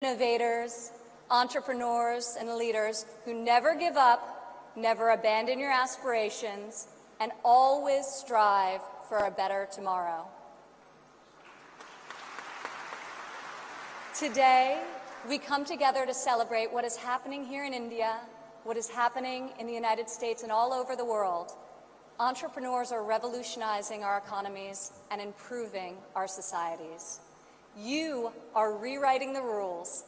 Innovators, entrepreneurs, and leaders who never give up, never abandon your aspirations, and always strive for a better tomorrow. Today, we come together to celebrate what is happening here in India, what is happening in the United States and all over the world. Entrepreneurs are revolutionizing our economies and improving our societies. You are rewriting the rules.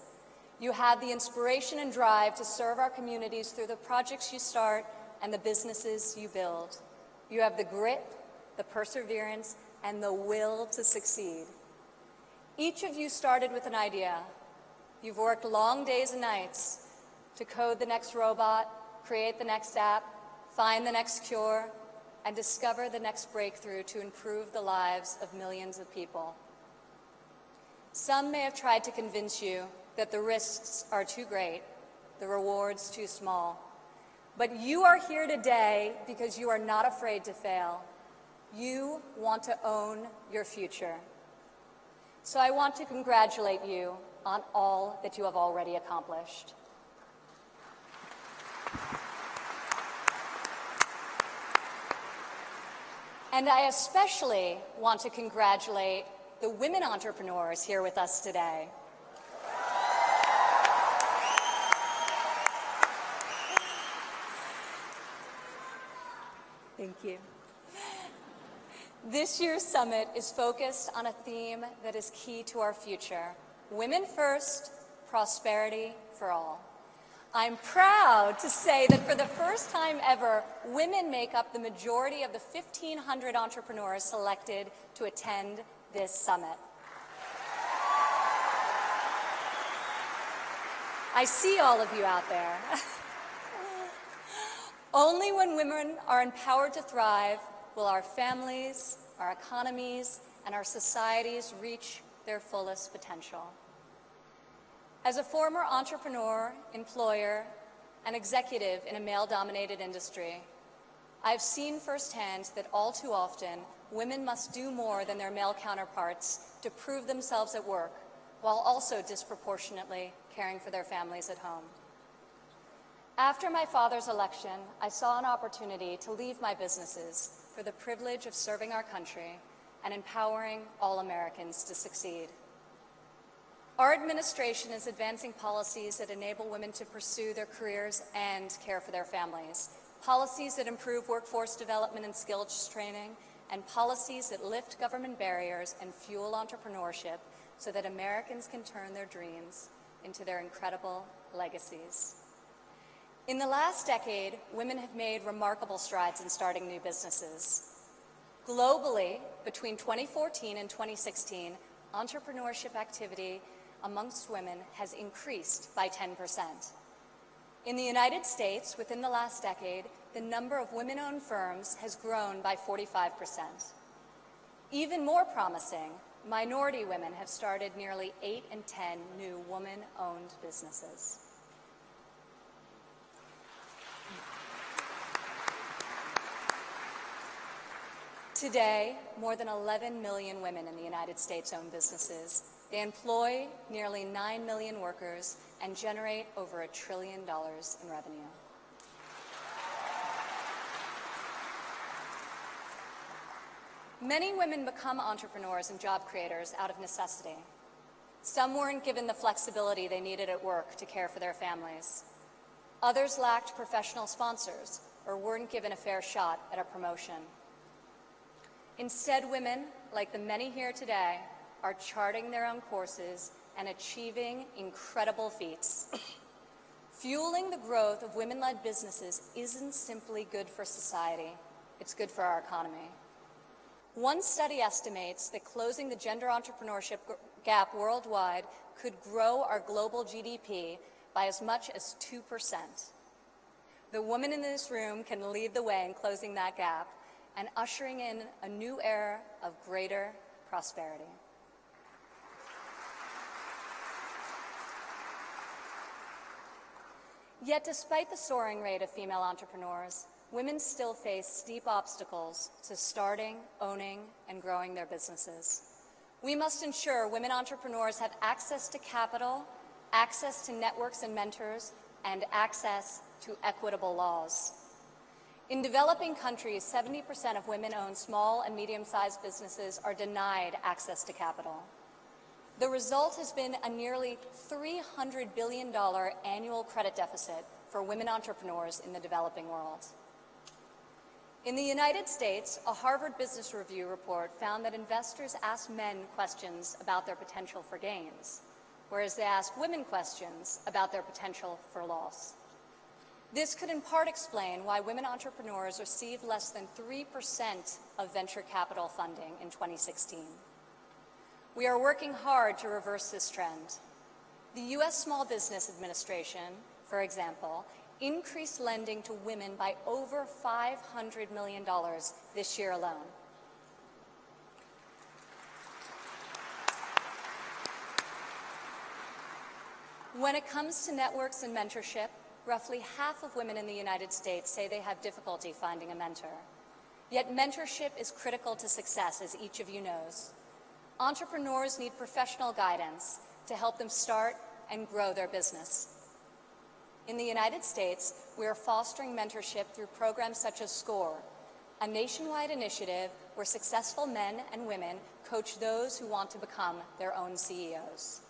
You have the inspiration and drive to serve our communities through the projects you start and the businesses you build. You have the grit, the perseverance, and the will to succeed. Each of you started with an idea. You've worked long days and nights to code the next robot, create the next app, find the next cure, and discover the next breakthrough to improve the lives of millions of people. Some may have tried to convince you that the risks are too great, the rewards too small. But you are here today because you are not afraid to fail. You want to own your future. So I want to congratulate you on all that you have already accomplished. And I especially want to congratulate the women entrepreneurs here with us today. Thank you. This year's summit is focused on a theme that is key to our future: women first, prosperity for all. I'm proud to say that for the first time ever, women make up the majority of the 1,500 entrepreneurs selected to attend this summit. I see all of you out there. Only when women are empowered to thrive will our families, our economies, and our societies reach their fullest potential. As a former entrepreneur, employer, and executive in a male-dominated industry, I've seen firsthand that all too often, women must do more than their male counterparts to prove themselves at work, while also disproportionately caring for their families at home. After my father's election, I saw an opportunity to leave my businesses for the privilege of serving our country and empowering all Americans to succeed. Our administration is advancing policies that enable women to pursue their careers and care for their families, policies that improve workforce development and skills training, and policies that lift government barriers and fuel entrepreneurship so that Americans can turn their dreams into their incredible legacies. In the last decade, women have made remarkable strides in starting new businesses. Globally, between 2014 and 2016, entrepreneurship activity amongst women has increased by 10%. In the United States, within the last decade, the number of women-owned firms has grown by 45%. Even more promising, minority women have started nearly 8 in 10 new woman-owned businesses. Today, more than 11 million women in the United States own businesses. They employ nearly 9 million workers and generate over $1 trillion in revenue. Many women become entrepreneurs and job creators out of necessity. Some weren't given the flexibility they needed at work to care for their families. Others lacked professional sponsors or weren't given a fair shot at a promotion. Instead, women, like the many here today, are charting their own courses and achieving incredible feats. Fueling the growth of women-led businesses isn't simply good for society, it's good for our economy. One study estimates that closing the gender entrepreneurship gap worldwide could grow our global GDP by as much as 2%. The women in this room can lead the way in closing that gap and ushering in a new era of greater prosperity. Yet despite the soaring rate of female entrepreneurs, women still face steep obstacles to starting, owning, and growing their businesses. We must ensure women entrepreneurs have access to capital, access to networks and mentors, and access to equitable laws. In developing countries, 70% of women-owned small and medium-sized businesses are denied access to capital. The result has been a nearly $300 billion annual credit deficit for women entrepreneurs in the developing world. In the United States, a Harvard Business Review report found that investors ask men questions about their potential for gains, whereas they ask women questions about their potential for loss. This could in part explain why women entrepreneurs received less than 3% of venture capital funding in 2016. We are working hard to reverse this trend. The U.S. Small Business Administration, for example, increased lending to women by over $500 million this year alone. When it comes to networks and mentorship, roughly half of women in the United States say they have difficulty finding a mentor. Yet mentorship is critical to success, as each of you knows. Entrepreneurs need professional guidance to help them start and grow their business. In the United States, we are fostering mentorship through programs such as SCORE, a nationwide initiative where successful men and women coach those who want to become their own CEOs.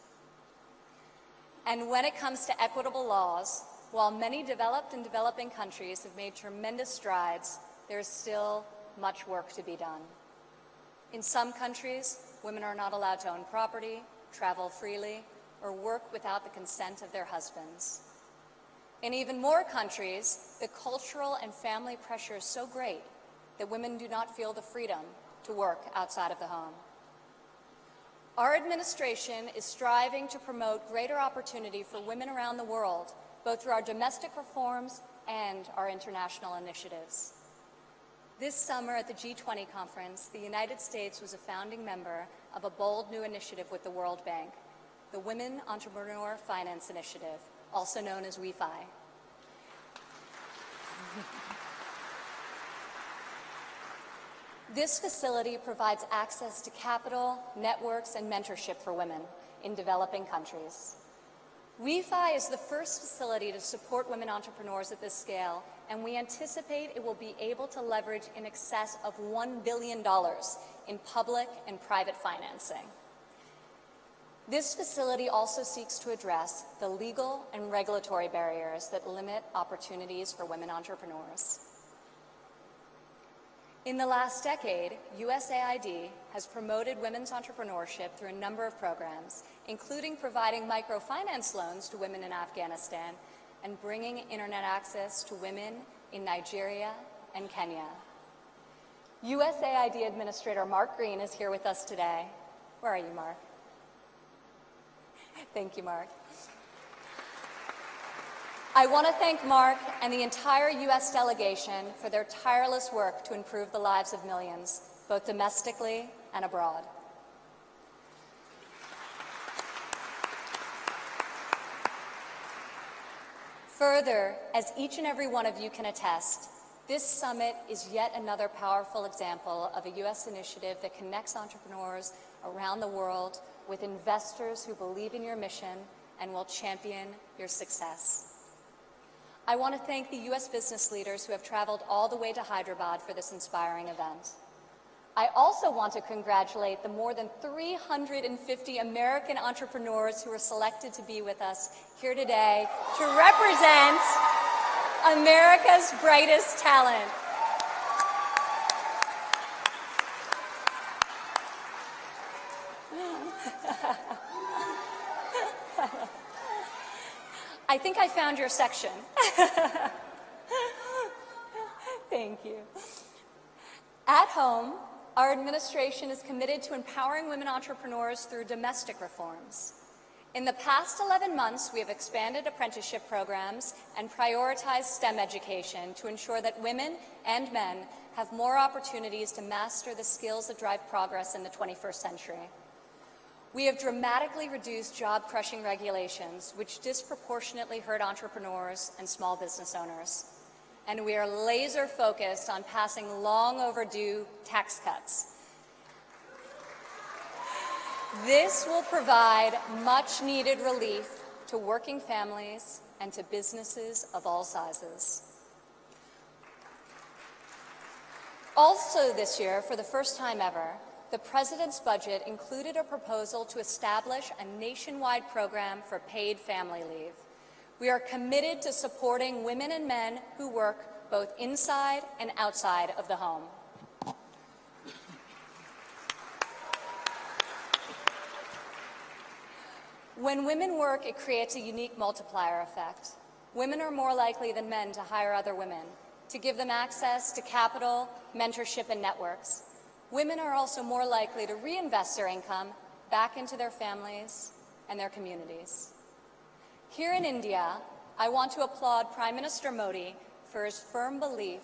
And when it comes to equitable laws, while many developed and developing countries have made tremendous strides, there is still much work to be done. In some countries, women are not allowed to own property, travel freely, or work without the consent of their husbands. In even more countries, the cultural and family pressure is so great that women do not feel the freedom to work outside of the home. Our administration is striving to promote greater opportunity for women around the world, both through our domestic reforms and our international initiatives. This summer at the G20 conference, the United States was a founding member of a bold new initiative with the World Bank, the Women Entrepreneur Finance Initiative, also known as WEFI. This facility provides access to capital, networks, and mentorship for women in developing countries. WEFI is the first facility to support women entrepreneurs at this scale, and we anticipate it will be able to leverage in excess of $1 billion in public and private financing. This facility also seeks to address the legal and regulatory barriers that limit opportunities for women entrepreneurs. In the last decade, USAID has promoted women's entrepreneurship through a number of programs, including providing microfinance loans to women in Afghanistan and bringing internet access to women in Nigeria and Kenya. USAID Administrator Mark Green is here with us today. Where are you, Mark? Thank you, Mark. I want to thank Mark and the entire U.S. delegation for their tireless work to improve the lives of millions, both domestically and abroad. Further, as each and every one of you can attest, this summit is yet another powerful example of a U.S. initiative that connects entrepreneurs around the world with investors who believe in your mission and will champion your success. I want to thank the U.S. business leaders who have traveled all the way to Hyderabad for this inspiring event. I also want to congratulate the more than 350 American entrepreneurs who were selected to be with us here today to represent America's brightest talent. I think I found your section. Thank you. At home, our administration is committed to empowering women entrepreneurs through domestic reforms. In the past 11 months, we have expanded apprenticeship programs and prioritized STEM education to ensure that women and men have more opportunities to master the skills that drive progress in the 21st century. We have dramatically reduced job-crushing regulations, which disproportionately hurt entrepreneurs and small business owners. And we are laser-focused on passing long-overdue tax cuts. This will provide much-needed relief to working families, and to businesses of all sizes. Also this year, for the first time ever, the President's budget included a proposal to establish a nationwide program for paid family leave. We are committed to supporting women and men who work both inside and outside of the home. When women work, it creates a unique multiplier effect. Women are more likely than men to hire other women, to give them access to capital, mentorship, and networks. Women are also more likely to reinvest their income back into their families and their communities. Here in India, I want to applaud Prime Minister Modi for his firm belief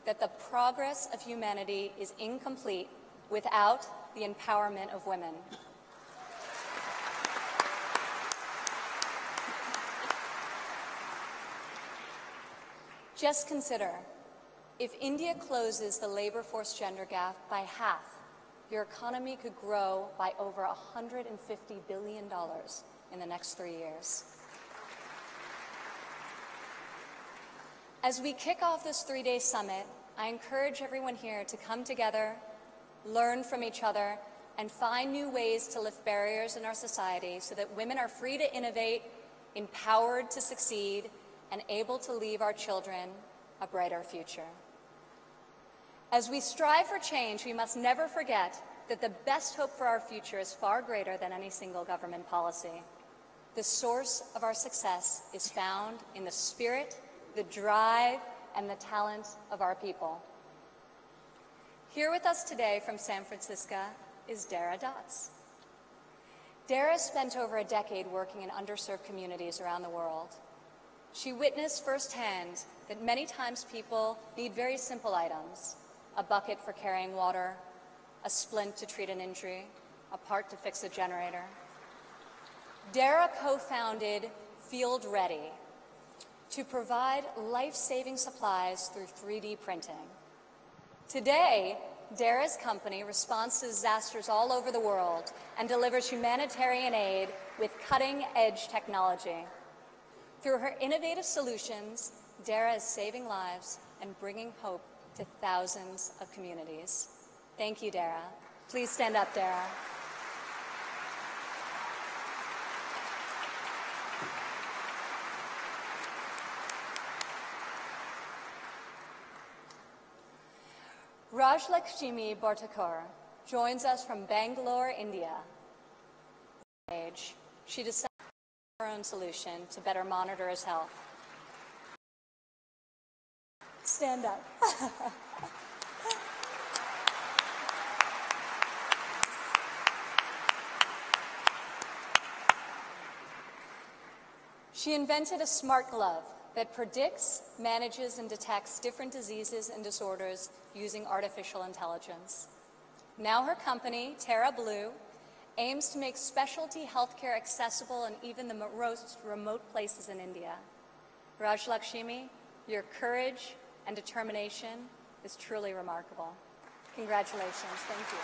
that the progress of humanity is incomplete without the empowerment of women. Just consider, if India closes the labor force gender gap by half, your economy could grow by over $150 billion in the next 3 years. As we kick off this 3-day summit, I encourage everyone here to come together, learn from each other, and find new ways to lift barriers in our society so that women are free to innovate, empowered to succeed, and able to leave our children a brighter future. As we strive for change, we must never forget that the best hope for our future is far greater than any single government policy. The source of our success is found in the spirit, the drive, and the talent of our people. Here with us today from San Francisco is Dara Dotz. Dara spent over a decade working in underserved communities around the world. She witnessed firsthand that many times people need very simple items: a bucket for carrying water, a splint to treat an injury, a part to fix a generator. Dara co-founded Field Ready to provide life-saving supplies through 3D printing. Today, Dara's company responds to disasters all over the world and delivers humanitarian aid with cutting-edge technology. Through her innovative solutions, Dara is saving lives and bringing hope to thousands of communities. Thank you, Dara. Please stand up, Dara. Rajlakshmi Bhartakar joins us from Bangalore, India. She decided her own solution to better monitor his health. Stand up. She invented a smart glove that predicts, manages, and detects different diseases and disorders using artificial intelligence. Now her company, Terra Blue, aims to make specialty healthcare accessible in even the most remote places in India. Rajlakshmi, your courage and determination is truly remarkable. Congratulations. Thank you.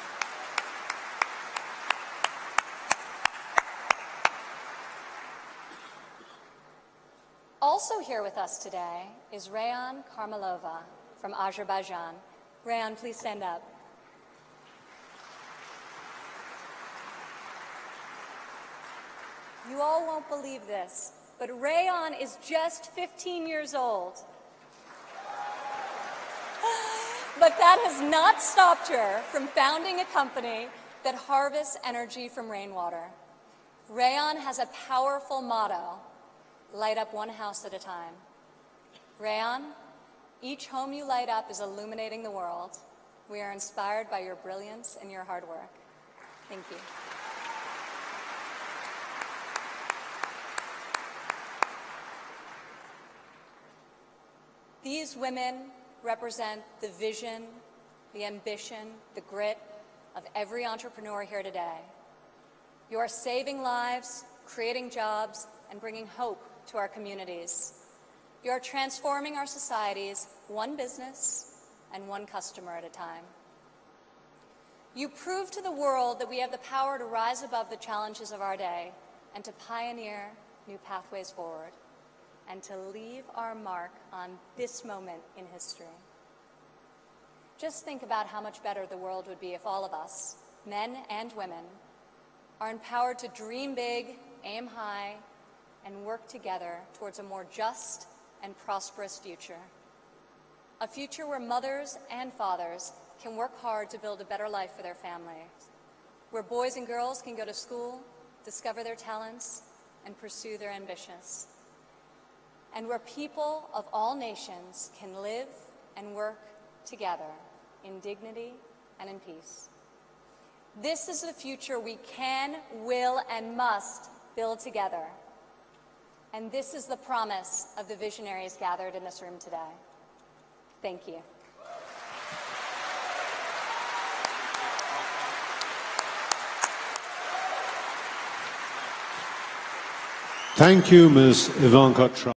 Also here with us today is Rayan Karmalova from Azerbaijan. Rayan, please stand up. You all won't believe this, but Rayan is just 15 years old. But that has not stopped her from founding a company that harvests energy from rainwater. Rayan has a powerful motto: light up one house at a time. Rayan, each home you light up is illuminating the world. We are inspired by your brilliance and your hard work. Thank you. These women represent the vision, the ambition, the grit of every entrepreneur here today. You are saving lives, creating jobs, and bringing hope to our communities. You are transforming our societies one business and one customer at a time. You prove to the world that we have the power to rise above the challenges of our day and to pioneer new pathways forward, and to leave our mark on this moment in history. Just think about how much better the world would be if all of us, men and women, are empowered to dream big, aim high, and work together towards a more just and prosperous future. A future where mothers and fathers can work hard to build a better life for their families, where boys and girls can go to school, discover their talents, and pursue their ambitions, and where people of all nations can live and work together in dignity and in peace. This is the future we can, will, and must build together. And this is the promise of the visionaries gathered in this room today. Thank you. Thank you, Ms. Ivanka.